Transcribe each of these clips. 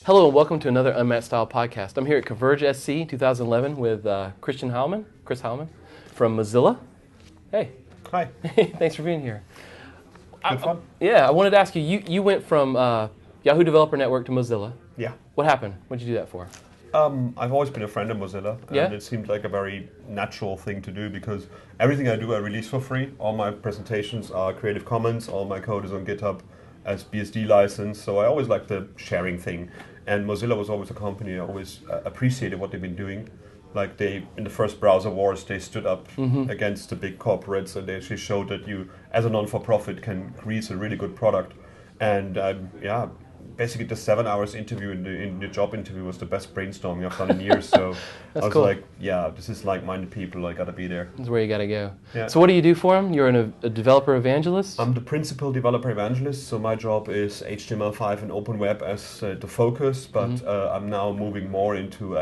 Hello and welcome to another Unmatched Style podcast. I'm here at Converge SC 2011 with Christian Heilmann, Chris Heilmann from Mozilla. Hey. Hi. Thanks for being here. Good fun. I wanted to ask you, you went from Yahoo Developer Network to Mozilla. Yeah. What happened? What did you do that for? I've always been a friend of Mozilla, and it seemed like a very natural thing to do because everything I do I release for free. All my presentations are Creative Commons, all my code is on GitHub as BSD license, so I always like the sharing thing. And Mozilla was always a company I always appreciated what they've been doing. Like they, in the first browser wars, they stood up against the big corporates, and they actually showed that you, as a non-for-profit, can release a really good product. And basically the 7 hours interview in the job interview was the best brainstorming I've done in years. So I was cool. like, yeah, this is like-minded people. I gotta be there. That's where you got to go. Yeah. So what do you do for them? You're a developer evangelist? I'm the principal developer evangelist, so my job is HTML5 and open web as the focus, but I'm now moving more into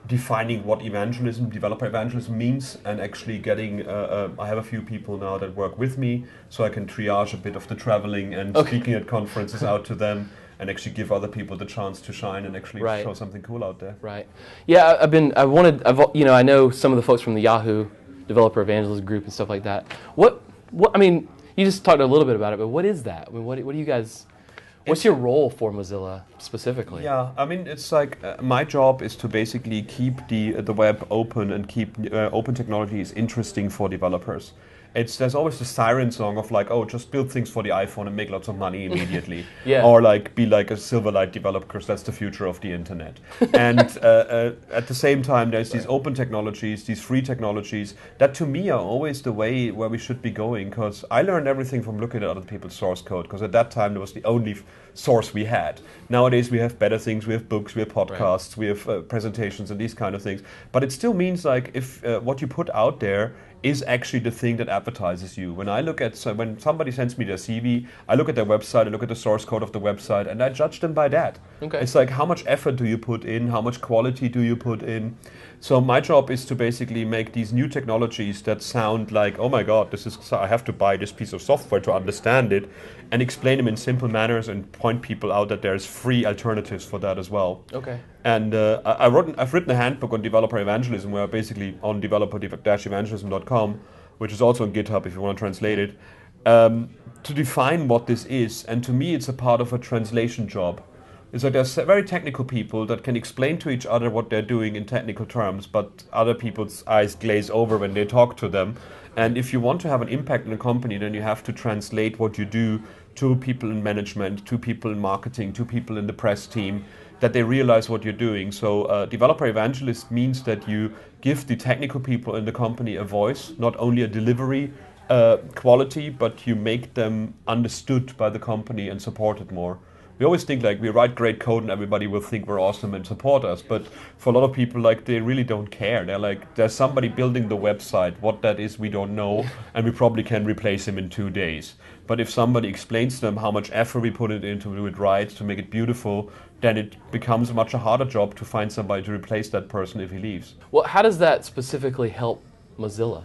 defining what developer evangelism means, and actually getting, I have a few people now that work with me, so I can triage a bit of the traveling and speaking at conferences out to them, and actually give other people the chance to shine and actually show something cool out there. Right. Yeah, I know some of the folks from the Yahoo Developer Evangelist group and stuff like that. You just talked a little bit about it, but what is that? I mean, what do you guys, what's your role for Mozilla specifically? Yeah, I mean, it's like my job is to basically keep the web open and keep open technologies interesting for developers. There's always the siren song of like, oh, just build things for the iPhone and make lots of money immediately. Yeah. Or like be like a Silverlight developer because that's the future of the internet. And at the same time, there's these open technologies, these free technologies that to me are always the way where we should be going, because I learned everything from looking at other people's source code, because at that time there was the only source we had. Nowadays we have better things, we have books, we have podcasts, we have presentations and these kind of things. But it still means like if what you put out there is actually the thing that advertises you. When I look at, when somebody sends me their CV, I look at their website, I look at the source code of the website, and I judge them by that. Okay. It's like, how much effort do you put in? How much quality do you put in? So my job is to basically make these new technologies that sound like, oh my God, I have to buy this piece of software to understand it, and explain them in simple manners and point people out that there's free alternatives for that as well. Okay. And I've written a handbook on developer evangelism, where basically on developer-evangelism.com, which is also on GitHub if you want to translate it, to define what this is. And to me, it's a part of a translation job. It's like there's very technical people that can explain to each other what they're doing in technical terms, but other people's eyes glaze over when they talk to them. And if you want to have an impact in a company, then you have to translate what you do to people in management, to people in marketing, to people in the press team, that they realize what you're doing. So developer evangelist means that you give the technical people in the company a voice, not only a delivery quality, but you make them understood by the company and supported more. We always think like we write great code and everybody will think we're awesome and support us, but for a lot of people, like, they really don't care. They're like, there's somebody building the website. What that is, we don't know, and we probably can replace him in 2 days. But if somebody explains to them how much effort we put it in to do it right, to make it beautiful, then it becomes a much harder job to find somebody to replace that person if he leaves. Well, how does that specifically help Mozilla?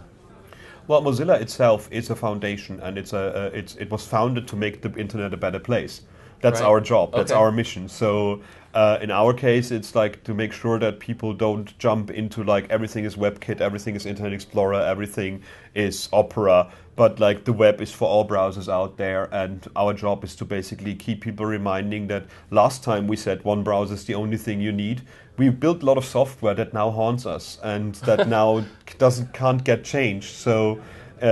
Well, Mozilla itself is a foundation, and it was founded to make the internet a better place. That's our job. That's our mission. So in our case, it's like to make sure that people don't jump into like everything is WebKit, everything is Internet Explorer, everything is Opera. But like the web is for all browsers out there, and our job is to basically keep people reminding that last time we said one browser is the only thing you need. We built a lot of software that now haunts us and that now can't get changed. So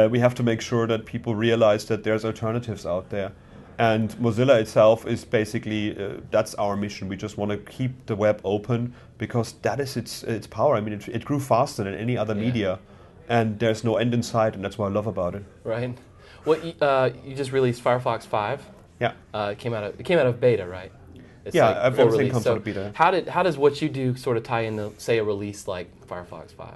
we have to make sure that people realize that there's alternatives out there. And Mozilla itself is basically, that's our mission. We just want to keep the web open because that is its power. I mean, it grew faster than any other media, and there's no end in sight, and that's what I love about it. Right. Well, you just released Firefox 5. Yeah. It came out of beta, right? It's everything comes out of beta. How does what you do sort of tie into, say, a release like Firefox 5?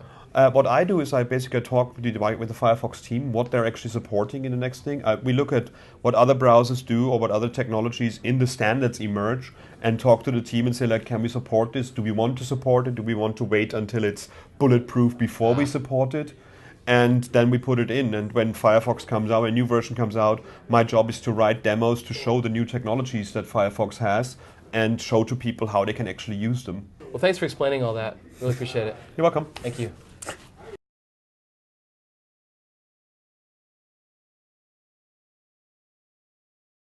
What I do is I basically talk with the Firefox team, what they're actually supporting in the next thing. We look at what other browsers do or what other technologies in the standards emerge, and talk to the team and say, like, can we support this? Do we want to support it? Do we want to wait until it's bulletproof before we support it? And then we put it in. And when Firefox comes out, a new version comes out, my job is to write demos to show the new technologies that Firefox has and show to people how they can actually use them. Well, thanks for explaining all that. Really appreciate it. You're welcome. Thank you.